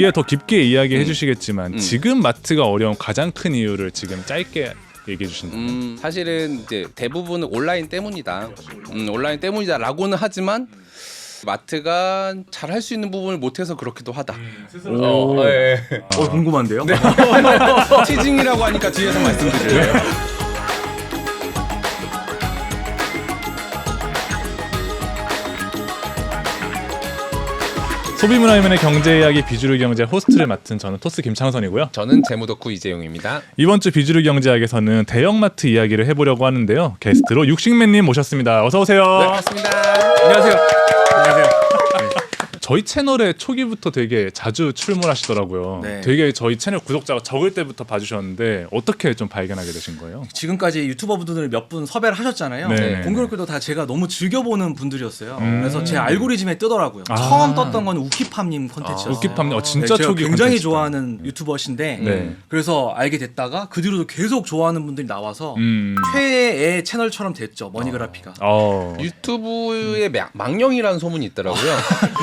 뒤에 더 깊게 이야기해 주시겠지만 지금 마트가 어려운 가장 큰 이유를 지금 짧게 얘기해 주신다면 사실은 이제 대부분은 온라인 때문이다. 온라인 때문이다라고는 하지만 마트가 잘 할 수 있는 부분을 못해서 그렇기도 하다. 궁금한데요? 네. 티징이라고 하니까 뒤에서 말씀드릴게요. 소비문화위원회 경제이야기 비주류 경제 호스트를 맡은 저는 토스 김창선이고요. 저는 재무덕후 이재용입니다. 이번 주 비주류 경제학에서는 대형마트 이야기를 해보려고 하는데요. 게스트로 육식맨님 모셨습니다. 어서 오세요. 네, 반갑습니다. 안녕하세요. 저희 채널에 초기부터 되게 자주 출몰하시더라고요. 네. 되게 저희 채널 구독자가 적을 때부터 봐주셨는데 어떻게 좀 발견하게 되신 거예요? 지금까지 유튜버분들 몇 분 섭외를 하셨잖아요. 네. 공교롭게도 다 제가 너무 즐겨보는 분들이었어요. 그래서 제 알고리즘에 뜨더라고요. 아. 처음 떴던 건 우키팜님 컨텐츠였어요. 우키팜님, 진짜 제가 초기 굉장히 콘텐츠다. 좋아하는 유튜버신데 네. 그래서 알게 됐다가 그 뒤로도 계속 좋아하는 분들이 나와서 최애 채널처럼 됐죠. 머니그래피가. 유튜브에 망령이라는 소문이 있더라고요.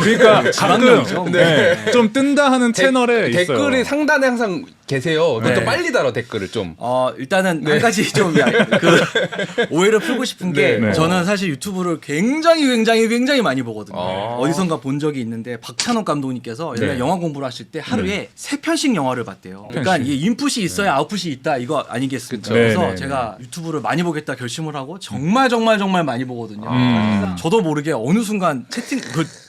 그러니까 가끔 네. 좀 뜬다 하는 채널에 있어요. 댓글이 상단에 항상 계세요. 그것도 네. 빨리 달아 댓글을 좀. 일단은 한 가지 좀 오해를 풀고 싶은 게 네. 저는 사실 유튜브를 굉장히 많이 보거든요. 아. 어디선가 본 적이 있는데 박찬욱 감독님께서 옛날에 네. 영화 공부를 하실 때 하루에 3편씩 영화를 봤대요. 그러니까 이게 인풋이 있어야 아웃풋이 있다 이거 아니겠습니까? 그쵸. 그래서 네, 네, 제가 유튜브를 많이 보겠다 결심을 하고 정말 많이 보거든요. 저도 모르게 어느 순간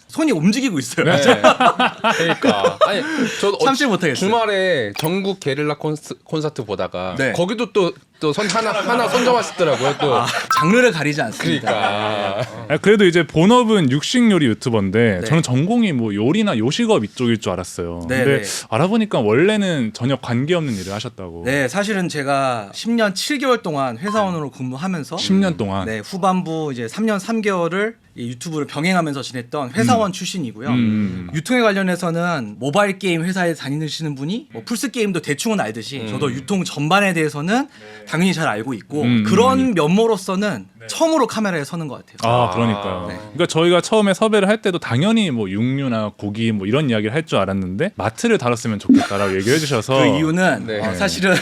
손이 움직이고 있어요. 네. 그러니까 아니 저 참지 못하겠어요. 주말에 전국 게릴라 콘서트 보다가 네. 거기도 또 선 하나 선정하시더라고요. 또 장르를 가리지 않습니다. 그러니까 그래도 이제 본업은 육식 요리 유튜버인데 네. 저는 전공이 뭐 요리나 요식업 이쪽일 줄 알았어요. 네, 근데 네. 알아보니까 원래는 전혀 관계없는 일을 하셨다고. 네, 사실은 제가 10년 7개월 동안 회사원으로 근무하면서 10년 동안. 네, 후반부 이제 3년 3개월을 이 유튜브를 병행하면서 지냈던 회사원 출신이고요. 유통에 관련해서는 모바일 게임 회사에 다니시는 분이 뭐 플스 게임도 대충은 알듯이 저도 유통 전반에 대해서는 당연히 잘 알고 있고 그런 면모로서는 처음으로 카메라에 서는 것 같아요. 아, 그러니까요. 네. 그러니까 저희가 처음에 섭외를 할 때도 당연히 뭐 육류나 고기 뭐 이런 이야기를 할 줄 알았는데 마트를 다뤘으면 좋겠다라고 얘기해 주셔서 그 이유는 네. 사실은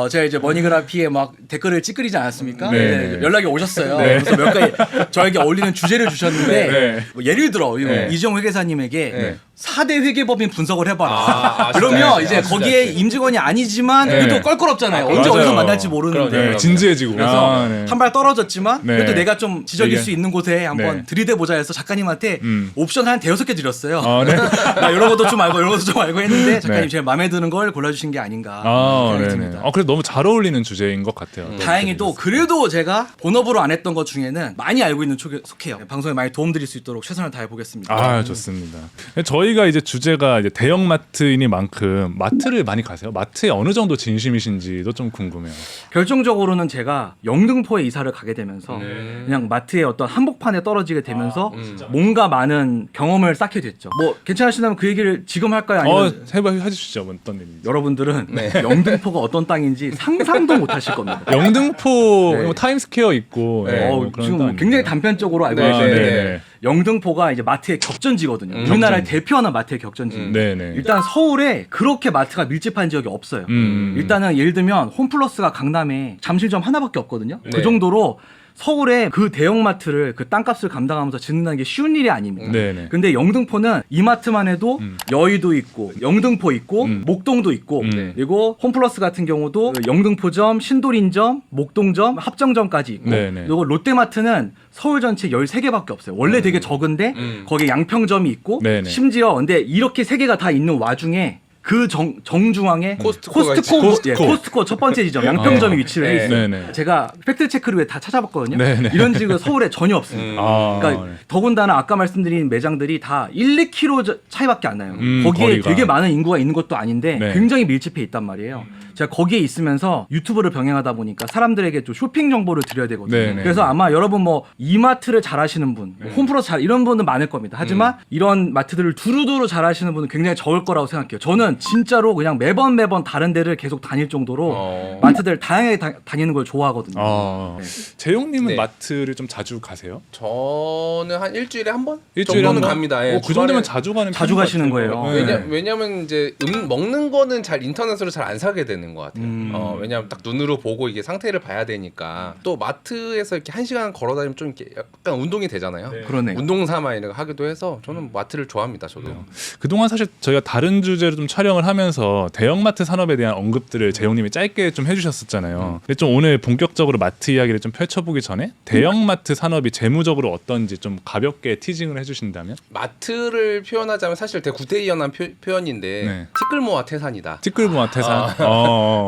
제가 이제 머니그래피에 막 댓글을 찌끄리지 않았습니까? 네. 네, 연락이 오셨어요. 네. 그래서 몇 가지 저에게 어울리는 주제를 주셨는데 네. 뭐 예를 들어 네. 이재용 회계사님에게 네. 4대 회계법인 분석을 해봐라. 아, 그러면 진짜. 이제 진짜. 거기에 임직원이 아니지만 네. 그래도 껄끄럽잖아요. 언제 맞아요. 어디서 만날지 모르는데. 그럼요. 네, 진지해지고. 그래서 네. 한 발 떨어졌지만 네. 그래도 내가 좀 지적일 이게- 수 있는 곳에 한번 네. 들이대보자 해서 작가님한테 옵션 한 5개 드렸어요. 네. 나 이런 것도 좀 알고 이런 것도 좀 알고 했는데 작가님 네. 제일 마음에 드는 걸 골라주신 게 아닌가 네네. 생각이 듭니다. 그래도 너무 잘 어울리는 주제인 것 같아요. 다행히도 그래도 제가 본업으로 안 했던 것 중에는 많이 알고 있는 쪽에 속해요. 방송에 많이 도움드릴 수 있도록 최선을 다해 보겠습니다. 아, 좋습니다. 저희가 이제 주제가 이제 대형마트이니만큼 마트를 많이 가세요? 마트에 어느 정도 진심이신지도 좀 궁금해요. 결정적으로는 제가 영등포에 이사를 가게 되면서 그냥 마트의 어떤 한복판에 떨어지게 되면서 뭔가 많은 경험을 쌓게 됐죠. 뭐 괜찮으시다면 그 얘기를 지금 할까요? 아니면 해주시죠. 어떤 일인지. 여러분들은 영등포가 어떤 땅인지 상상도 못하실 겁니다. 영등포 네. 뭐 타임스퀘어 있고 네. 뭐 그런 지금 땅 뭐 굉장히 단편적으로 알고 네, 계시는데 네, 네네. 영등포가 이제 마트의 격전지거든요. 우리나라를 대표하는 마트의 격전지. 네네. 일단 서울에 그렇게 마트가 밀집한 지역이 없어요. 일단은 예를 들면 홈플러스가 강남에 잠실점 하나밖에 없거든요. 네. 그 정도로 서울에 그 대형마트를 그 땅값을 감당하면서 짓는다는 게 쉬운 일이 아닙니다. 네네. 근데 영등포는 이마트만 해도 여의도 있고 영등포 있고 목동도 있고 그리고 홈플러스 같은 경우도 그 영등포점, 신도림점, 목동점, 합정점까지 있고 네네. 그리고 롯데마트는 서울 전체 13개밖에 없어요. 원래 되게 적은데 거기에 양평점이 있고 네네. 심지어 근데 이렇게 3개가 다 있는 와중에 그 정중앙에 코스트코가 있지. 코스트코 첫 번째 지점 양평점이 위치를 해 있어요. 네네. 제가 팩트 체크를 위해 다 찾아봤거든요. 네네. 이런 지역은 서울에 전혀 없습니다. 그러니까 네. 더군다나 아까 말씀드린 매장들이 다 1, 2km 차이밖에 안 나요. 거기에 거리가. 되게 많은 인구가 있는 것도 아닌데 네. 굉장히 밀집해 있단 말이에요. 제가 거기에 있으면서 유튜브를 병행하다 보니까 사람들에게 좀 쇼핑 정보를 드려야 되거든요. 네네. 그래서 아마 여러분 뭐 이마트를 잘 하시는 분, 홈플러스 잘 이런 분들 많을 겁니다. 하지만 이런 마트들을 두루두루 잘 하시는 분은 굉장히 적을 거라고 생각해요. 저는 저는 진짜로 그냥 매번 다른 데를 계속 다닐 정도로 마트들 다양하게 다니는 걸 좋아하거든요. 네. 재용님은 네. 마트를 좀 자주 가세요? 저는 한 일주일에 한 번? 일주일에 정도는 한 번? 갑니다. 예, 그 정도면 주말에- 자주 가는 자주 편인 것 가시는 같아요. 거예요. 네. 왜냐면 이제 먹는 거는 잘 인터넷으로 잘 안 사게 되는 것 같아요. 왜냐면 딱 눈으로 보고 이게 상태를 봐야 되니까 또 마트에서 이렇게 1시간 걸어 다니면 좀 이렇게 약간 운동이 되잖아요. 그러네요. 운동 삼아 이런 거 하기도 해서 저는 마트를 좋아합니다. 저도. 그동안 사실 저희가 다른 주제로 좀 촬영을 하면서 대형마트 산업에 대한 언급들을 재용님이 짧게 좀 해주셨었잖아요. 근데 좀 오늘 본격적으로 마트 이야기를 좀 펼쳐보기 전에 대형마트 산업이 재무적으로 어떤지 좀 가볍게 티징을 해주신다면? 마트를 표현하자면 사실 되게 구태의연한 표현인데 네. 티끌모아 태산이다. 티끌모아 태산.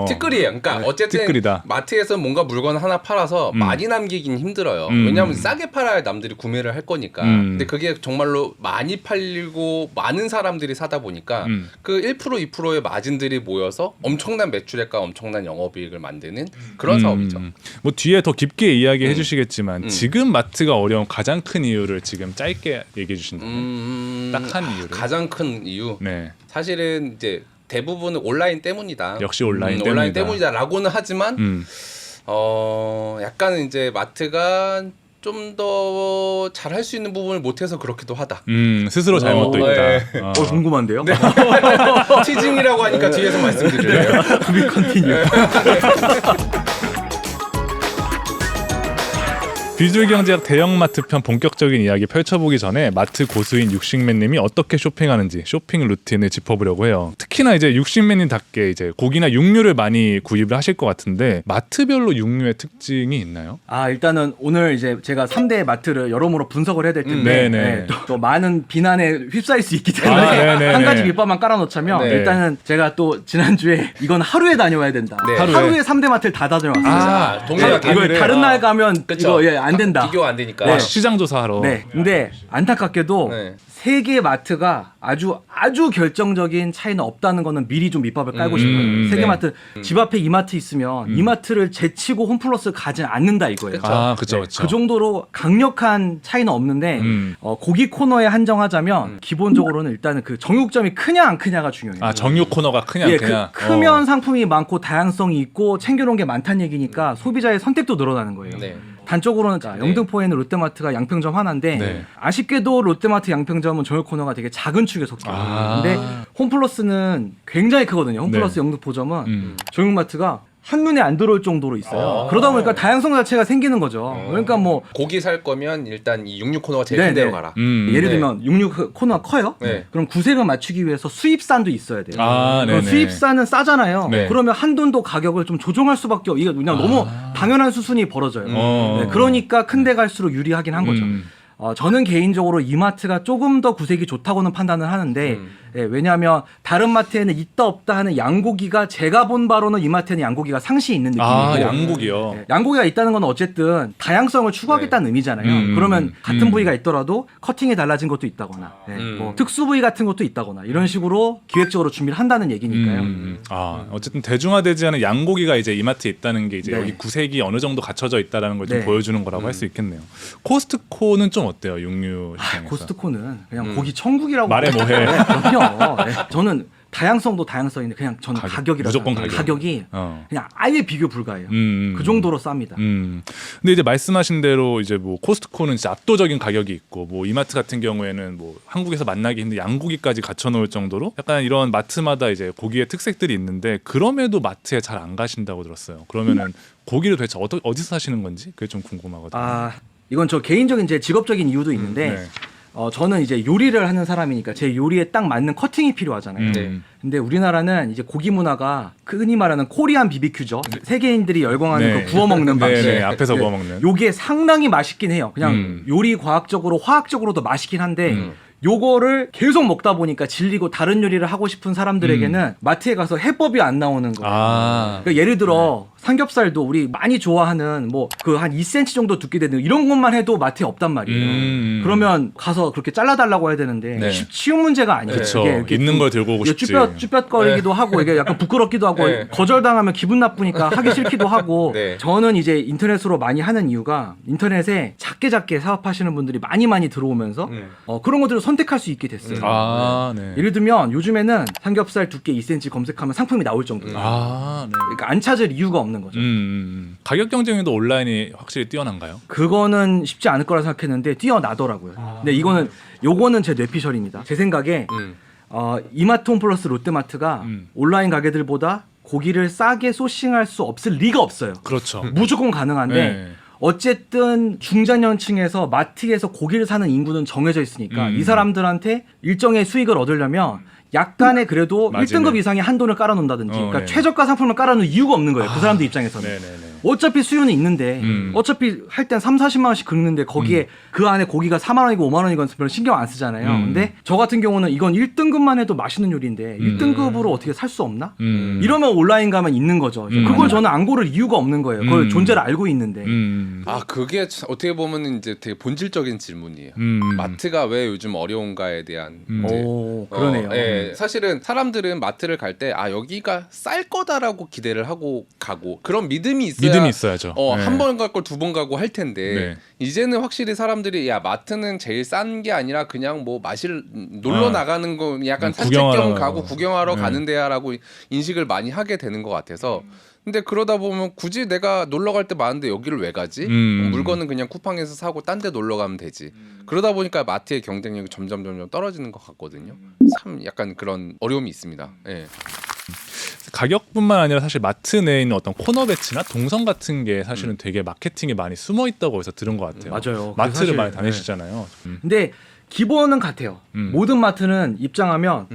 티끌이에요. 그러니까 어쨌든 티끌이다. 마트에서 뭔가 물건 하나 팔아서 많이 남기긴 힘들어요. 왜냐하면 싸게 팔아야 남들이 구매를 할 거니까. 근데 그게 정말로 많이 팔리고 많은 사람들이 사다 보니까 그 1% 2%의 마진들이 모여서 엄청난 매출액과 엄청난 영업이익을 만드는 그런 사업이죠. 뭐 뒤에 더 깊게 이야기해 주시겠지만 지금 마트가 어려운 가장 큰 이유를 지금 짧게 얘기해 주신다면 딱 한 이유를. 가장 큰 이유. 네. 사실은 이제 대부분은 온라인 때문이다. 역시 온라인 온라인 때문이다. 때문이다라고는 하지만 약간 이제 마트가 좀 더 잘할 수 있는 부분을 못해서 그렇기도 하다. 스스로 잘못도 있다. 네. 궁금한데요? 티징이라고 하니까 뒤에서 말씀드려요. 비 컨티뉴. 비주얼경제학 대형마트 편 본격적인 이야기 펼쳐보기 전에 마트 고수인 육식맨님이 어떻게 쇼핑하는지 쇼핑 루틴을 짚어보려고 해요. 특히나 이제 육식맨님답게 이제 고기나 육류를 많이 구입을 하실 것 같은데 마트별로 육류의 특징이 있나요? 일단은 오늘 이제 제가 3대 마트를 여러모로 분석을 해야 될 텐데 네네. 또 많은 비난에 휩싸일 수 있기 때문에 네네네. 한 가지 밑밥만 깔아놓자면 네. 일단은 제가 또 지난주에 이건 하루에 다녀와야 된다. 네. 하루에 3대 마트를 다 다녀왔습니다. 동일하게. 이걸 다른 날 가면 그쵸. 이거 안 된다. 비교가 안 되니까. 네. 시장 조사하러. 네. 근데 안타깝게도 네. 세 개의 마트가 아주 결정적인 차이는 없다는 거는 미리 좀 밑밥을 깔고 싶어요. 세 개 네. 마트 집 앞에 이마트 있으면 이마트를 제치고 홈플러스 가진 않는다 이거예요. 그쵸. 그 정도로 강력한 차이는 없는데 고기 코너에 한정하자면 기본적으로는 일단은 그 정육점이 크냐 안 크냐가 중요해요. 정육 코너가 크냐 안 크냐. 크면 상품이 많고 다양성이 있고 챙겨놓은 게 많다는 얘기니까 소비자의 선택도 늘어나는 거예요. 네. 단적으로는 영등포에 있는 롯데마트가 양평점 하나인데 네. 아쉽게도 롯데마트 양평점은 정육 코너가 되게 작은 축에 속해요. 아. 근데 홈플러스는 굉장히 크거든요. 홈플러스 네. 영등포점은 정육마트가 한눈에 안 들어올 정도로 있어요. 그러다 보니까 다양성 자체가 생기는 거죠. 그러니까 뭐 고기 살 거면 일단 이 육류 코너가 제일 큰 네네. 데로 가라. 예를 네. 들면 육류 코너가 커요. 네. 그럼 구색을 맞추기 위해서 수입산도 있어야 돼요. 그럼 네네. 수입산은 싸잖아요. 네. 그러면 한돈도 가격을 좀 조정할 수밖에 이게 그냥 너무 당연한 수순이 벌어져요. 네, 그러니까 큰 데 갈수록 유리하긴 한 거죠. 저는 개인적으로 이마트가 조금 더 구색이 좋다고는 판단을 하는데 왜냐하면 다른 마트에는 있다 없다 하는 양고기가 제가 본 바로는 이마트에는 양고기가 상시 있는 느낌이고 양고기요. 양고기가 있다는 건 어쨌든 다양성을 추구하겠다는 의미잖아요. 그러면 같은 부위가 있더라도 커팅이 달라진 것도 있다거나 뭐 특수 부위 같은 것도 있다거나 이런 식으로 기획적으로 준비를 한다는 얘기니까요. 어쨌든 대중화되지 않은 양고기가 이제 이마트에 있다는 게 이제 네. 여기 구색이 어느 정도 갖춰져 있다라는 걸 좀 네. 보여주는 거라고 할 수 있겠네요. 코스트코는 좀 어때요? 육류 시장에서. 코스트코는 그냥 고기 천국이라고 말해 뭐해. 그럼요. 네. 저는 다양성도 다양성인데 그냥 저는 가격이라고 무조건 생각해요. 가격. 가격이 어. 그냥 아예 비교 불가해요. 그 정도로 쌉니다. 근데 이제 말씀하신 대로 이제 뭐 코스트코는 진짜 압도적인 가격이 있고 뭐 이마트 같은 경우에는 뭐 한국에서 만나기 힘든 양고기까지 갖춰놓을 정도로 약간 이런 마트마다 이제 고기의 특색들이 있는데 그럼에도 마트에 잘 안 가신다고 들었어요. 그러면은 고기를 도대체 어디서 사시는 건지 그게 좀 궁금하거든요. 이건 저 개인적인 제 직업적인 이유도 있는데 네. 저는 이제 요리를 하는 사람이니까 제 요리에 딱 맞는 커팅이 필요하잖아요. 네. 근데 우리나라는 이제 고기 문화가 흔히 말하는 코리안 BBQ죠. 세계인들이 열광하는 네. 그 구워 먹는 네, 방식. 네, 앞에서 구워 먹는. 요게 상당히 맛있긴 해요. 그냥 요리 과학적으로 화학적으로도 맛있긴 한데 요거를 계속 먹다 보니까 질리고 다른 요리를 하고 싶은 사람들에게는 마트에 가서 해법이 안 나오는 거예요. 그러니까 예를 들어 삼겹살도 우리 많이 좋아하는 뭐 그 한 2cm 정도 두께 되는 이런 것만 해도 마트에 없단 말이에요. 그러면 가서 그렇게 잘라달라고 해야 되는데 네. 쉬운 문제가 아니에요. 그쵸. 이게 이렇게 있는 걸 들고 오고 싶지. 쭈뼛거리기도 하고 이게 약간 부끄럽기도 하고 네. 거절당하면 기분 나쁘니까 하기 싫기도 하고 네. 저는 이제 인터넷으로 많이 하는 이유가 인터넷에 작게 사업하시는 분들이 많이 들어오면서 그런 것들을 선택할 수 있게 됐어요. 아, 네. 예를 들면 요즘에는 삼겹살 두께 2cm 검색하면 상품이 나올 정도예요. 아, 네. 그러니까 안 찾을 이유가 없는 거죠. 가격 경쟁에도 온라인이 확실히 뛰어난가요? 그거는 쉽지 않을 거라 생각했는데 뛰어나더라고요. 근데 요거는 제 뇌피셜입니다. 제 생각에 이마트 홈플러스 롯데마트가 온라인 가게들보다 고기를 싸게 소싱할 수 없을 리가 없어요. 그렇죠. 무조건 가능한데 네. 어쨌든 중장년층에서 마트에서 고기를 사는 인구는 정해져 있으니까 이 사람들한테 일정의 수익을 얻으려면 약간의 그래도 맞아요. 1등급 이상의 한돈을 깔아놓는다든지 그러니까 네네. 최저가 상품을 깔아놓을 이유가 없는 거예요. 그 사람들 입장에서는. 네네네. 어차피 수요는 있는데 어차피 할 땐 3-40만 원씩 긁는데 거기에 그 안에 고기가 4만 원이고 5만 원이건 별로 신경 안 쓰잖아요. 근데 저 같은 경우는 이건 1등급만 해도 맛있는 요리인데 1등급으로 어떻게 살 수 없나? 이러면 온라인 가면 있는 거죠. 그걸 저는 안 고를 이유가 없는 거예요. 그걸 존재를 알고 있는데. 아 그게 어떻게 보면 이제 되게 본질적인 질문이에요. 마트가 왜 요즘 어려운가에 대한 이제 오, 그러네요. 예, 사실은 사람들은 마트를 갈 때 아 여기가 쌀 거다라고 기대를 하고 가고 그런 믿음이 있어야 믿음이 있어야죠. 네. 한 번 갈 걸 두 번 가고 할 텐데 네. 이제는 확실히 사람들이 야 마트는 제일 싼 게 아니라 그냥 뭐 마실 놀러 나가는 거 약간 산책 구경하러 겸 가고 구경하러 네. 가는 데야라고 인식을 많이 하게 되는 것 같아서 근데 그러다 보면 굳이 내가 놀러 갈 때 많은데 여기를 왜 가지? 물건은 그냥 쿠팡에서 사고 딴 데 놀러 가면 되지. 그러다 보니까 마트의 경쟁력이 점점 떨어지는 것 같거든요. 참 약간 그런 어려움이 있습니다. 예. 가격뿐만 아니라 사실 마트 내에 있는 어떤 코너 배치나 동선 같은 게 사실은 되게 마케팅에 많이 숨어 있다고 해서 들은 것 같아요. 맞아요. 마트를 사실, 많이 다니시잖아요. 근데 기본은 같아요. 모든 마트는 입장하면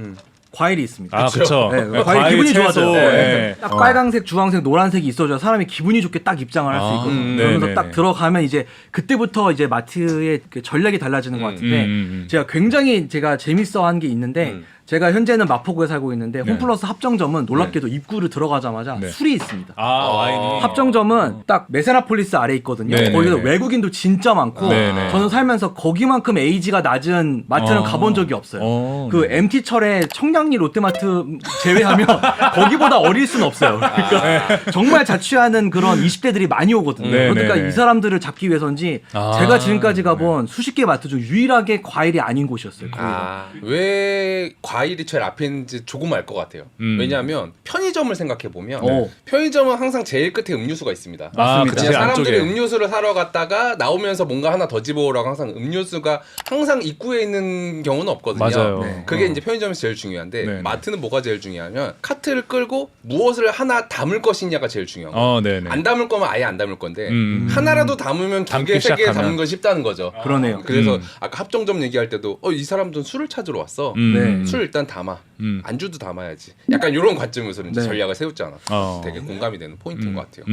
과일이 있습니다. 아, 그렇죠. 네, 과일 기분이 좋아져요. 네. 딱 빨강색, 주황색, 노란색이 있어줘야 사람이 기분이 좋게 딱 입장을 할 수 있거든요. 그러면서 네네네. 딱 들어가면 이제 그때부터 이제 마트의 그 전략이 달라지는 것 같은데 제가 굉장히 제가 재밌어한 게 있는데 제가 현재는 마포구에 살고 있는데 홈플러스 합정점은 놀랍게도 입구를 들어가자마자 네. 술이 있습니다. 아, 와인이. 합정점은 딱 메세나폴리스 아래 있거든요. 네네네. 거기서 외국인도 진짜 많고 네네. 저는 살면서 거기만큼 에이지가 낮은 마트는 가본 적이 없어요. 그 MT철의 청량리 롯데마트 제외하면 거기보다 어릴 수는 없어요. 그러니까 정말 자취하는 그런 20대들이 많이 오거든요. 네네네. 그러니까 이 사람들을 잡기 위해서인지 제가 지금까지 가본 수십 개 마트 중 유일하게 과일이 아닌 곳이었어요. 거기가. 왜 과일이 제일 앞에 있는지 조금 알 것 같아요. 왜냐하면 편의점을 생각해 보면 편의점은 항상 제일 끝에 음료수가 있습니다. 아, 맞습니다. 그치, 사람들이 안쪽에. 음료수를 사러 갔다가 나오면서 뭔가 하나 더 집어오라고 항상 음료수가 항상 입구에 있는 경우는 없거든요. 맞아요. 네. 그게 이제 편의점에서 제일 중요한데 네네. 마트는 뭐가 제일 중요하면 카트를 끌고 무엇을 하나 담을 것이냐가 제일 중요한 거예요. 네네. 안 담을 거면 아예 안 담을 건데 하나라도 담으면 두 담기 개, 세 개 시작하면. 담는 건 쉽다는 거죠. 그러네요. 그래서 아까 합정점 얘기할 때도 이 사람들은 술을 찾으러 왔어. 네. 술 일단 담아. 안주도 담아야지. 약간 이런 관점에서 이제 네. 전략을 세웠잖아. 어. 되게 공감이 되는 포인트인 것 같아요.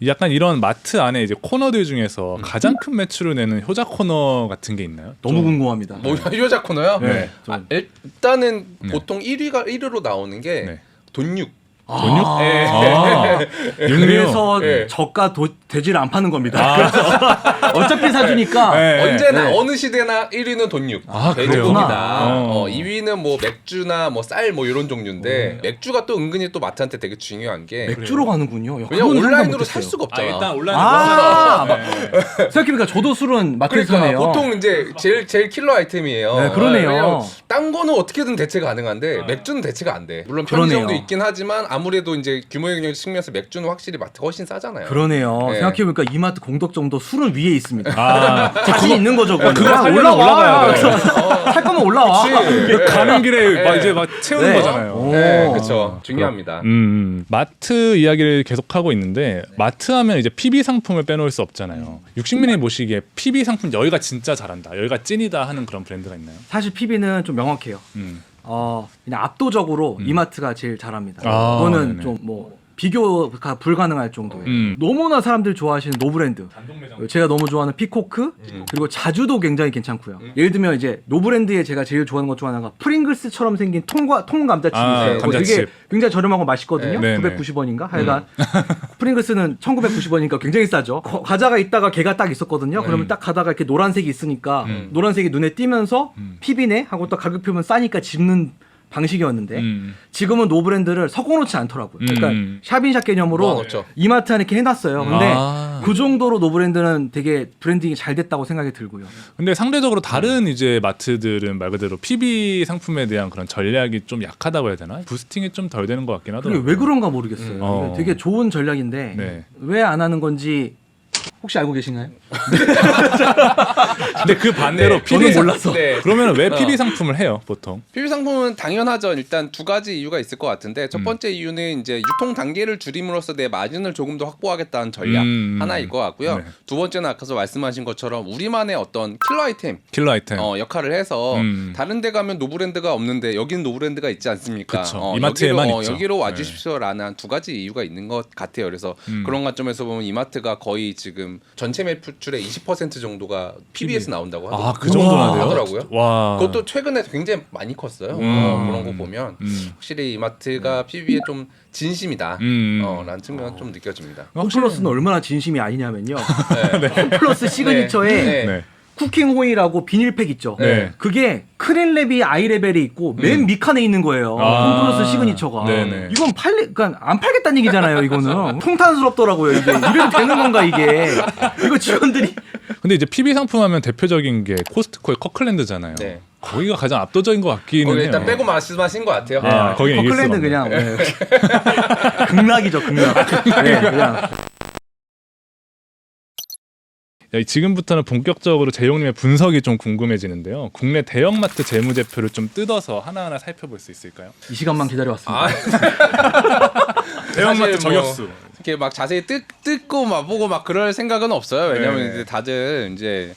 약간 이런 마트 안에 이제 코너들 중에서 가장 큰 매출을 내는 효자 코너 같은 게 있나요? 너무 궁금합니다. 뭐 효자 코너요? 네. 일단은 보통 1위로 나오는 게 네. 돈육. 돈육? 네. 아, 육류. 그래서 네. 저가 돼지를 안 파는 겁니다. 그래서 어차피 사주니까 네. 언제나 네. 어느 시대나 1위는 돈육. 아, 그래요? 돼지고기다. 어. 2위는 뭐 맥주나 뭐 쌀 뭐 이런 종류인데 맥주가 또 은근히 또 마트한테 되게 중요한 게 맥주로 가는군요. 야, 왜냐면 그거는 생각 온라인으로 살 못했어요. 수가 없잖아. 온라인 생각해보니까 저도 술은 마트에서 그러니까 사네요. 보통 이제 제일 킬러 아이템이에요. 네, 그러네요. 왜냐면 딴 거는 어떻게든 대체가 가능한데 맥주는 대체가 안 돼. 물론 편의점도 그러네요. 있긴 하지만 아무래도 이제 규모 영역 측면에서 맥주는 확실히 마트가 훨씬 싸잖아요. 그러네요. 네. 생각해보니까 이마트 공덕점도 술은 위에 있습니다. 아, 자신 있는 거죠. 그거 살려면 올라가야 돼. 살 거면 올라와. 그치? 가는 길에 네. 막 이제 막 채우는 네. 거잖아요. 오. 네, 그렇죠. 중요합니다. 마트 이야기를 계속 하고 있는데 마트 하면 이제 PB 상품을 빼놓을 수 없잖아요. 60민이 보시기에 PB 상품 여기가 진짜 잘한다, 여기가 찐이다 하는 그런 브랜드가 있나요? 사실 PB는 좀 명확해요. 그냥 압도적으로 이마트가 제일 잘합니다. 아, 그거는 네네. 좀 뭐 비교가 불가능할 정도의 너무나 사람들이 좋아하시는 노브랜드. 제가 너무 좋아하는 피코크 그리고 자주도 굉장히 괜찮고요. 예를 들면 이제 노브랜드에 제가 제일 좋아하는 것 중 하나가 프링글스처럼 생긴 통 감자칩이 있어요. 감자칩. 되게 굉장히 저렴하고 맛있거든요. 네. 990원인가? 하여간 프링글스는 1990원이니까 굉장히 싸죠. 과자가 있다가 걔가 딱 있었거든요. 그러면 딱 가다가 이렇게 노란색이 있으니까 노란색이 눈에 띄면서 PB네 하고 또 가격표면 싸니까 집는 방식이었는데 지금은 노브랜드를 섞어놓지 않더라고요. 그러니까 샵인샵 개념으로 모아놓죠. 이마트 안에 이렇게 해놨어요. 근데 아. 그 정도로 노브랜드는 되게 브랜딩이 잘 됐다고 생각이 들고요. 근데 상대적으로 다른 이제 마트들은 말 그대로 PB 상품에 대한 그런 전략이 좀 약하다고 해야 되나? 부스팅이 좀 덜 되는 것 같긴 그게 하더라고요. 왜 그런가 모르겠어요. 어. 되게 좋은 전략인데 네. 왜 안 하는 건지 혹시 알고 계신가요? 근데 그 반대로 네, PB 저는 몰라서. 네. 그러면 왜 PB 상품을 해요, 보통? PB 상품은 당연하죠. 일단 두 가지 이유가 있을 것 같은데 첫 번째 이유는 이제 유통 단계를 줄임으로써 내 마진을 조금 더 확보하겠다는 전략 하나일 것 같고요. 네. 두 번째는 아까서 말씀하신 것처럼 우리만의 어떤 킬러 아이템 킬러 아이템. 역할을 해서 다른 데 가면 노브랜드가 없는데 여기는 노브랜드가 있지 않습니까? 그쵸. 이마트에만 있죠. 여기로 와주십시오라는 한 두 가지 이유가 있는 것 같아요. 그래서 그런 관점에서 보면 이마트가 거의 지금 전체 매출의 20% 정도가 PB에서 나온다고 아, 그 정도나 돼요? 하더라고요. 와. 그것도 최근에 굉장히 많이 컸어요. 그런 거 보면 확실히 이마트가 PB에 좀 진심이다 라는 측면은 좀 느껴집니다. 홈플러스는 얼마나 진심이 아니냐면요. 홈플러스 시그니처에 네. 네. 쿠킹 호일하고 비닐팩 있죠. 네. 그게 크릴랩이 아이레벨이 있고 맨 밑칸에 있는 거예요. 아. 홈플러스 시그니처가. 네네. 이건 그러니까 안 팔겠다는 얘기잖아요. 이거는 통탄스럽더라고요. 이게 이래도 되는 건가 이게? 이거 직원들이 근데 이제 PB 상품 하면 대표적인 게 코스트코의 커클랜드잖아요. 네. 거기가 가장 압도적인 것 같기는 거기 해요. 일단 빼고 말씀하신 것 같아요. 아, 거기는 이길 수가 커클랜드 없네. 그냥 네. 극락이죠, 극락. 네, 그냥. 지금부터는 본격적으로 재용님의 분석이 좀 궁금해지는데요. 국내 대형마트 재무제표를 좀 뜯어서 하나하나 살펴볼 수 있을까요? 이 시간만 기다려왔습니다. 대형마트 사실 뭐 저격수. 이렇게 막 자세히 뜯고 맛보고 막 그럴 생각은 없어요. 왜냐면 네. 이제 다들 이제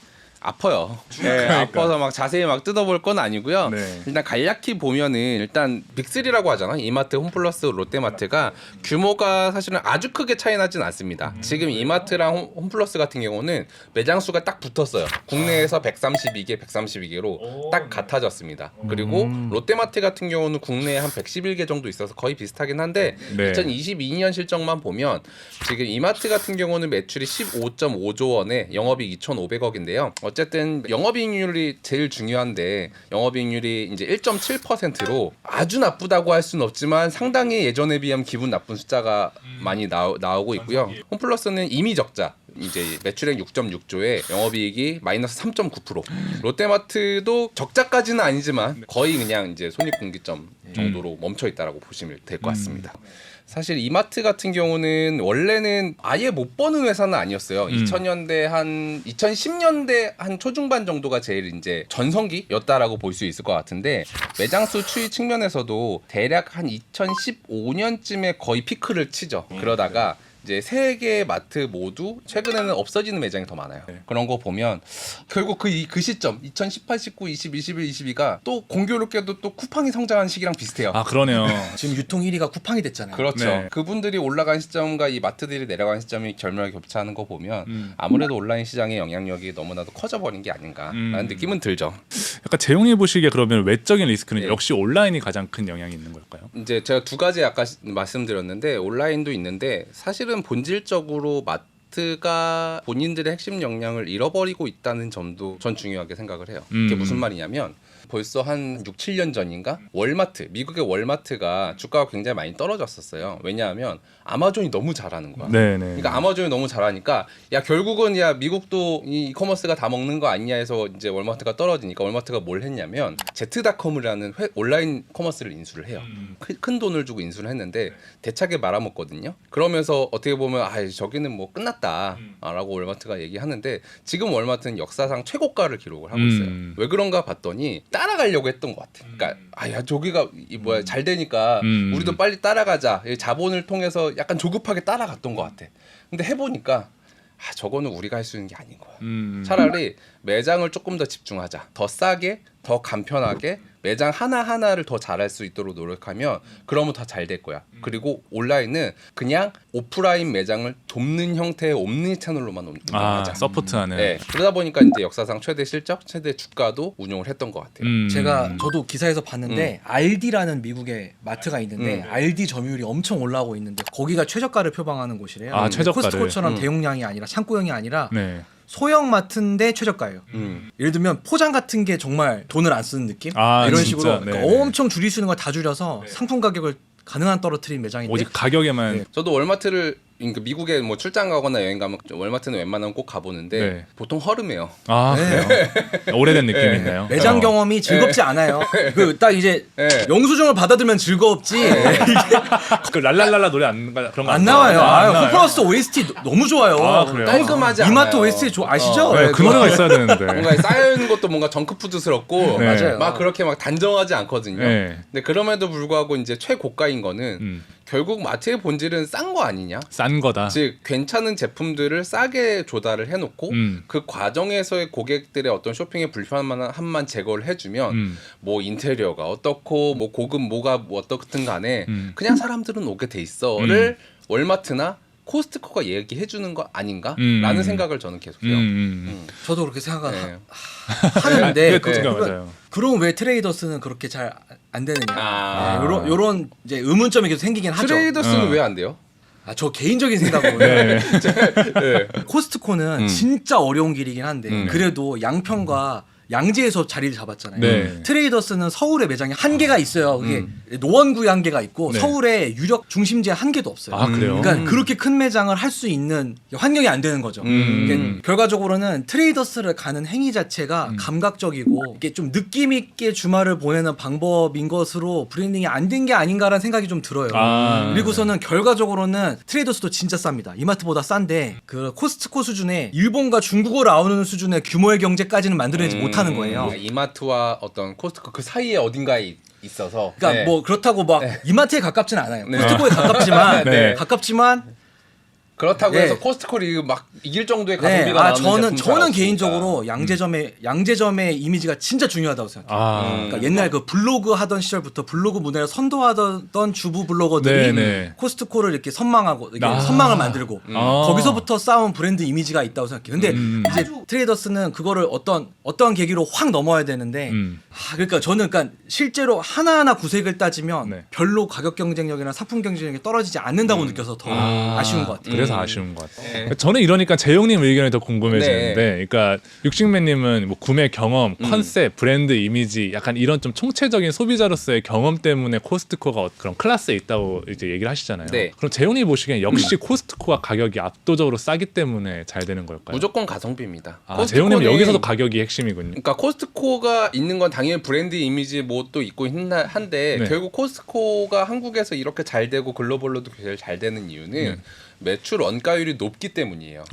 아파요. 네, 그러니까. 아파서 막 자세히 막 뜯어볼 건 아니고요. 네. 일단 간략히 보면은 일단 빅3라고 하잖아. 이마트, 홈플러스, 롯데마트가 규모가 사실은 아주 크게 차이 나진 않습니다. 지금 이마트랑 홈플러스 같은 경우는 매장 수가 딱 붙었어요. 국내에서 132개, 132개로 딱 같아졌습니다. 그리고 롯데마트 같은 경우는 국내에 한 111개 정도 있어서 거의 비슷하긴 한데 네. 2022년 실적만 보면 지금 이마트 같은 경우는 매출이 15.5조 원에 영업이익 2,500억인데요. 어쨌든 영업이익률이 제일 중요한데 영업이익률이 이제 1.7%로 아주 나쁘다고 할 수는 없지만 상당히 예전에 비하면 기분 나쁜 숫자가 많이 나오고 있고요. 홈플러스는 이미 적자. 이제 매출액 6.6조에 영업이익이 마이너스 3.9%. 롯데마트도 적자까지는 아니지만 거의 그냥 이제 손익분기점 정도로 멈춰 있다라고 보시면 될 것 같습니다. 사실 이마트 같은 경우는 원래는 아예 못 버는 회사는 아니었어요. 2010년대 한 초중반 정도가 제일 이제 전성기였다라고 볼 수 있을 것 같은데 매장 수 추이 측면에서도 대략 한 2015년쯤에 거의 피크를 치죠. 그러다가 이제 세 개의 마트 모두 최근에는 없어지는 매장이 더 많아요. 그런 거 보면 결국 그 시점 2018, 19, 20, 21, 22가 또 공교롭게도 또 쿠팡이 성장한 시기랑 비슷해요. 아, 그러네요. 지금 유통 1위가 쿠팡이 됐잖아요. 그렇죠. 네. 그분들이 올라간 시점과 이 마트들이 내려간 시점이 결말 겹치는 거 보면 아무래도 온라인 시장의 영향력이 너무나도 커져버린 게 아닌가라는 느낌은 들죠. 약간 재용이 보시기에 그러면 외적인 리스크는 네. 역시 온라인이 가장 큰 영향이 있는 걸까요? 이제 제가 두 가지 아까 말씀드렸는데 온라인도 있는데 사실은 본질적으로 마트가 본인들의 핵심 역량을 잃어버리고 있다는 점도 전 중요하게 생각을 해요. 이게 무슨 말이냐면 벌써 한 6, 7년 전인가 월마트, 미국의 월마트가 주가가 굉장히 많이 떨어졌었어요. 왜냐하면 아마존이 너무 잘하는 거야. 네네. 그러니까 아마존이 너무 잘하니까 야 결국은 야 미국도 이 이커머스가 다 먹는 거 아니냐 해서 이제 월마트가 떨어지니까 월마트가 뭘 했냐면 제트닷컴이라는 온라인 커머스를 인수를 해요. 큰 돈을 주고 인수를 했는데 대차게 말아먹거든요. 그러면서 어떻게 보면 아 저기는 뭐 끝났다라고 월마트가 얘기하는데 지금 월마트는 역사상 최고가를 기록을 하고 있어요. 왜 그런가 봤더니 따라가려고 했던 것 같아. 그러니까 아야 저기가 잘 되니까 우리도 빨리 따라가자. 자본을 통해서 약간 조급하게 따라갔던 것 같아. 근데 해보니까 저거는 우리가 할 수 있는 게 아닌 거야. 차라리 매장을 조금 더 집중하자. 더 싸게 더 간편하게 매장 하나하나를 더 잘할 수 있도록 노력하면 그러면 더 잘 될 거야. 그리고 온라인은 그냥 오프라인 매장을 돕는 형태의 옴니 채널로만 운영하자. 서포트하는. 네. 그러다 보니까 이제 역사상 최대 실적, 최대 주가도 운용을 했던 것 같아요. 저도 기사에서 봤는데 알디라는 미국의 마트가 있는데 알디 점유율이 엄청 올라오고 있는데 거기가 최저가를 표방하는 곳이래요. 아, 최저가를. 코스트코처럼 대용량이 아니라 창고형이 아니라 네. 소형 마트인데 최저가예요. 예를 들면 포장 같은 게 정말 돈을 안 쓰는 느낌? 아, 이런 진짜? 식으로 네. 그러니까 엄청 줄일 수 있는 걸 다 줄여서 상품 가격을 가능한 떨어뜨린 매장인데 오직 가격에만. 네. 저도 월마트를 그러니까 미국에 뭐 출장 가거나 여행 가면 월마트는 웬만하면 꼭 가보는데 네. 보통 허름해요. 아, 네. 그래요? 오래된 느낌이 있나요? 매장 경험이 즐겁지 않아요. 그 딱 이제 영수증을 받아들면 즐겁지 그 랄랄랄라 노래 그런 거 안 나와요. 안 아, 나와요? 호플러스 OST 너무 좋아요. 아, 그래요? 깔끔하지 않아요. 이마트 OST 아시죠? 네, 그 노래가 있어야 되는데. 뭔가 쌓여있는 것도 뭔가 정크푸드스럽고 네. 맞아요. 막 그렇게 막 단정하지 않거든요. 네. 근데 그럼에도 불구하고 이제 최고가인 거는 결국 마트의 본질은 싼 거 아니냐? 싼 거다. 즉 괜찮은 제품들을 싸게 조달을 해놓고 그 과정에서의 고객들의 어떤 쇼핑의 불편함만 제거를 해주면 뭐 인테리어가 어떻고 뭐 고급 뭐가 뭐 어떻든 간에 그냥 사람들은 오게 돼 있어를 월마트나 코스트코가 얘기해 주는 거 아닌가라는 생각을 저는 계속해요. 저도 그렇게 생각을 네. 하는데 그거 맞아요. 그럼 왜 트레이더스는 그렇게 잘 안 되느냐? 아. 요런 이제 의문점이 계속 생기긴 하죠. 트레이더스는 왜 안 돼요? 저 개인적인 생각으로는 네. 코스트코는 진짜 어려운 길이긴 한데 그래도 양평과 양재에서 자리를 잡았잖아요. 네. 트레이더스는 서울에 매장이 한 개가 있어요. 그게 노원구에 한 개가 있고 네. 서울에 유력 중심지에 한 개도 없어요. 아, 그래요? 그러니까 그렇게 큰 매장을 할 수 있는 환경이 안 되는 거죠. 그러니까 결과적으로는 트레이더스를 가는 행위 자체가 감각적이고 이게 좀 느낌 있게 주말을 보내는 방법인 것으로 브랜딩이 안 된 게 아닌가라는 생각이 좀 들어요. 아. 그리고서는 결과적으로는 트레이더스도 진짜 쌉니다. 이마트보다 싼데 그 코스트코 수준의 일본과 중국어를 아우르는 수준의 규모의 경제까지는 만들어내지 못하는 거예요. 이마트와 어떤 코스트코 그 사이에 어딘가에 있어서. 그러니까 네. 뭐 그렇다고 막 이마트에 가깝진 않아요. 네. 코스트코에 가깝지만 네. 가깝지만 그렇다고 네. 해서 코스트코를 막 이길 정도의 네. 가성비가 나오는 저는 제품 잘 없으니까. 개인적으로 양재점의 이미지가 진짜 중요하다고 생각해요. 아. 그러니까 옛날 그 블로그 하던 시절부터 블로그 문화를 선도하던 주부 블로거들이 네. 코스트코를 이렇게 선망하고 이렇게 아. 선망을 만들고 아. 거기서부터 쌓은 브랜드 이미지가 있다고 생각해요. 근데 이제 트레이더스는 그거를 어떤 계기로 확 넘어야 되는데 그러니까 저는 그러니까 실제로 하나하나 구색을 따지면 네. 별로 가격 경쟁력이나 상품 경쟁력이 떨어지지 않는다고 느껴서 더 아쉬운 것 같아요. 그래서 아쉬운 것 같아요. 저는 이러니까 재용님 의견이 더 궁금해지는데, 그러니까 육식맨님은 뭐 구매 경험, 컨셉, 브랜드 이미지, 약간 이런 좀 총체적인 소비자로서의 경험 때문에 코스트코가 그런 클래스에 있다고 이제 얘기를 하시잖아요. 네. 그럼 재용님 보시기엔 역시 코스트코가 가격이 압도적으로 싸기 때문에 잘 되는 걸까요? 무조건 가성비입니다. 아, 재용님은 여기서도 가격이 핵심이군요. 그러니까 코스트코가 있는 건 당연히 브랜드 이미지 뭐 또 있고 한데 네. 결국 코스트코가 한국에서 이렇게 잘 되고 글로벌로도 제일 잘 되는 이유는 매출 원가율이 높기 때문이에요.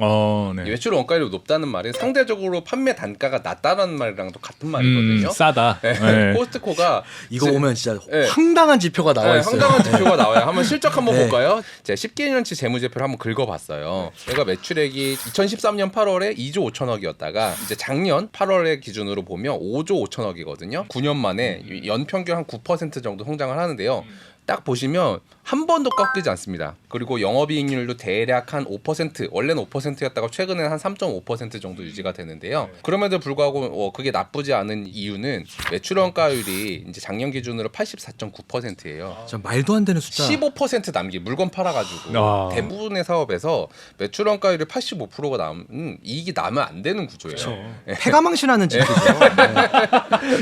네. 이 매출 원가율이 높다는 말은 상대적으로 판매 단가가 낮다는 말이랑도 같은 말이거든요. 싸다. 네. 네. 코스트코가 이거 보면 진짜 네. 황당한 지표가 나와 있어요. 황당한 지표가 나와요. 한번 실적 한번 네. 볼까요? 제가 10개년치 재무제표를 한번 긁어봤어요. 얘가 매출액이 2013년 8월에 2조 5천억이었다가 이제 작년 8월에 기준으로 보면 5조 5천억이거든요. 9년 만에 연평균 한 9% 정도 성장을 하는데요. 딱 보시면 한 번도 꺾이지 않습니다. 그리고 영업이익률도 대략 한 5%, 원래는 5%였다가 최근에 한 3.5% 정도 유지가 되는데요. 그럼에도 불구하고 그게 나쁘지 않은 이유는 매출 원가율이 이제 작년 기준으로 84.9%예요. 진짜 말도 안 되는 숫자. 15% 남기 물건 팔아가지고 대부분의 사업에서 매출 원가율이 85%가 남은 이익이 나면 안 되는 구조예요. 폐가망신하는 지표죠.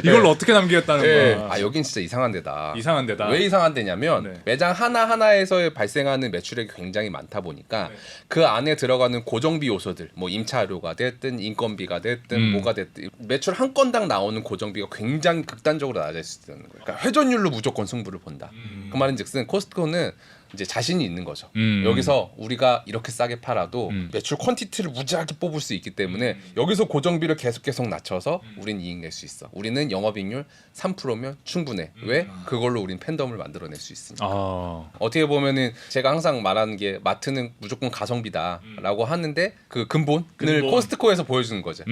이걸로 어떻게 남기겠다는 네. 거야? 아 여긴 진짜 이상한 데다. 이상한 데다. 왜 이상한 데냐면 네. 매장 하나하나에서 발생하는 매출액이 굉장히 많다 보니까 그 안에 들어가는 고정비 요소들 뭐 임차료가 됐든 인건비가 됐든 뭐가 됐든 매출 한 건당 나오는 고정비가 굉장히 극단적으로 낮아질 수 있다는 거예요. 그러니까 회전율로 무조건 승부를 본다. 그 말인즉슨 코스트코는 이제 자신이 있는 거죠. 여기서 우리가 이렇게 싸게 팔아도 매출 퀀티티를 무지하게 뽑을 수 있기 때문에 여기서 고정비를 계속 낮춰서 우린 이익 낼 수 있어. 우리는 영업이익률 3%면 충분해. 왜? 그걸로 우린 팬덤을 만들어낼 수 있으니까. 어떻게 보면은 제가 항상 말하는 게 마트는 무조건 가성비다라고 하는데 그 근본을 코스트코에서 보여주는 거죠.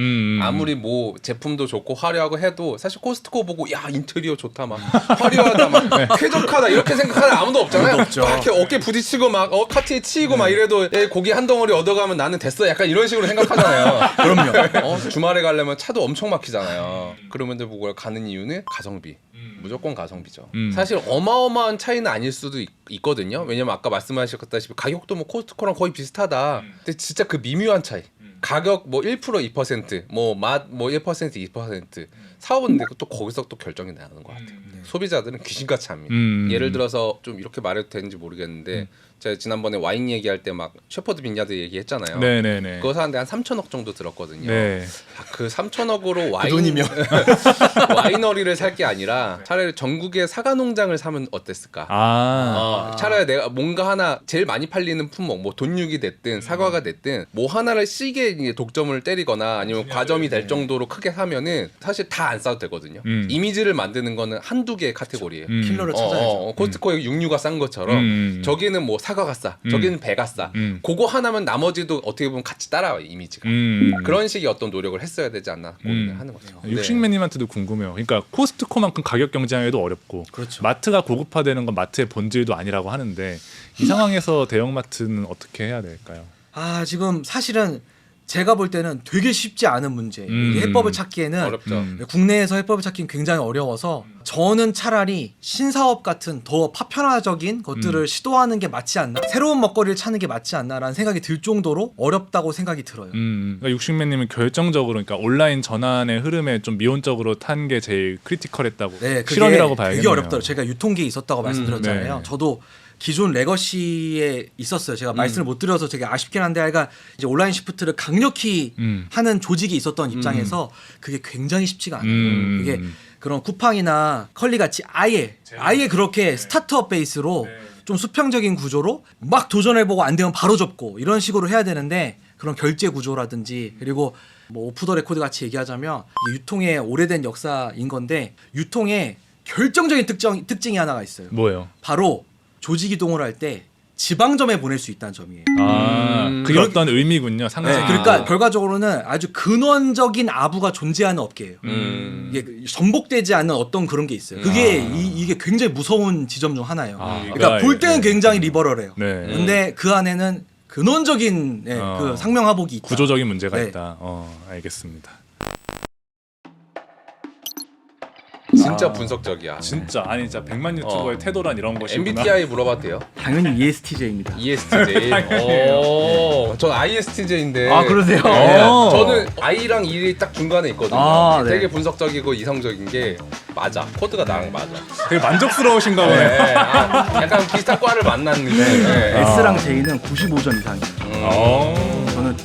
아무리 뭐 제품도 좋고 화려하고 해도 사실 코스트코 보고 야 인테리어 좋다 막 화려하다 막 쾌적하다 이렇게 생각하는 아무도 없잖아요. 막 이렇게 어깨 부딪히고 막 카트에 치이고 막 이래도 고기 한 덩어리 얻어가면 나는 됐어. 약간 이런 식으로 생각하잖아요. 그럼요. 주말에 가려면 차도 엄청 막히잖아요. 그러면들 보고 가는 이유는 가성비. 무조건 가성비죠. 사실 어마어마한 차이는 아닐 수도 있거든요. 왜냐면 아까 말씀하셨다시피 가격도 뭐 코스트코랑 거의 비슷하다. 근데 진짜 그 미묘한 차이. 가격 뭐 1% 2% 뭐 맛 뭐 1% 2% 사업은 또 거기서 또 결정이 나는 것 같아요. 소비자들은 귀신같이 합니다. 예를 들어서 좀 이렇게 말해도 되는지 모르겠는데 제가 지난번에 와인 얘기할 때 막 셰퍼드 빈야드 얘기했잖아요. 네네네. 그거 사는데 한 3천억 정도 들었거든요. 네. 그 3천억으로 와인 돈이면. 와이너리를 살 게 아니라 차라리 전국의 사과 농장을 사면 어땠을까? 차라리 내가 뭔가 하나 제일 많이 팔리는 품목, 뭐 돈육이 됐든 사과가 됐든 뭐 하나를 시게 이제 독점을 때리거나 아니면 과점이 될 정도로 크게 사면은 사실 다 안 싸도 되거든요. 이미지를 만드는 거는 한두 개의 카테고리예요. 킬러를 찾아야죠. 코스트코에 육류가 싼 것처럼 저기는 뭐 사과가 싸, 저기는 배가 싸. 그거 하나면 나머지도 어떻게 보면 같이 따라와요 이미지가. 그런 식의 어떤 노력을 했어야 되지 않나 고민을 하는 거죠. 육식맨님한테도 궁금해요. 그러니까 코스트코만큼 가격 경쟁하기도 어렵고 그렇죠. 마트가 고급화되는 건 마트의 본질도 아니라고 하는데 이 상황에서 대형마트는 어떻게 해야 될까요? 지금 사실은 제가 볼 때는 되게 쉽지 않은 문제. 이게 해법을 찾기에는 어렵죠. 국내에서 해법을 찾기는 굉장히 어려워서 저는 차라리 신사업 같은 더 파편화적인 것들을 시도하는 게 맞지 않나? 새로운 먹거리를 찾는 게 맞지 않나라는 생각이 들 정도로 어렵다고 생각이 들어요. 그러니까 육식맨님은 결정적으로 그러니까 온라인 전환의 흐름에 좀 미온적으로 탄 게 제일 크리티컬했다고 네, 그게 실험이라고 봐야겠네요. 되게 어렵더라고요. 제가 유통기에 있었다고 말씀드렸잖아요. 네. 저도 기존 레거시에 있었어요. 제가 말씀을 못 드려서 되게 아쉽긴 한데 하여간 이제 온라인 시프트를 강력히 하는 조직이 있었던 입장에서 그게 굉장히 쉽지가 않아요. 이게 그런 쿠팡이나 컬리 같이 아예 그렇게 스타트업 베이스로 좀 수평적인 구조로 막 도전해보고 안 되면 바로 접고 이런 식으로 해야 되는데 그런 결제 구조라든지 그리고 뭐 오프 더 레코드 같이 얘기하자면 이게 유통의 오래된 역사인 건데 유통의 결정적인 특징이 하나가 있어요. 뭐예요? 바로 조직 이동을 할 때 지방점에 보낼 수 있다는 점이에요. 그게 어떤 의미군요. 상징. 네, 그러니까 결과적으로는 아주 근원적인 아부가 존재하는 업계예요. 이게 전복되지 않는 어떤 그런 게 있어요. 그게 이게 굉장히 무서운 지점 중 하나예요. 그러니까 볼 때는 굉장히 리버럴해요. 네. 근데 그 안에는 근원적인 그 상명하복이 있다. 구조적인 문제가 네. 있다. 알겠습니다. 진짜 분석적이야. 진짜 아니 진짜 100만 유튜버의 태도란 이런 것이구나. MBTI 물어봐도 돼요? 당연히 ESTJ입니다. ESTJ. 전 ISTJ인데. 그러세요? 네, 저는 I랑 E이 딱 중간에 있거든요. 네. 되게 분석적이고 이성적인 게 맞아. 코드가 나랑 맞아. 되게 만족스러우신가 보네. 네, 약간 비슷한 과를 만났는데. 네. S랑 J는 95점 이상이에요. 저는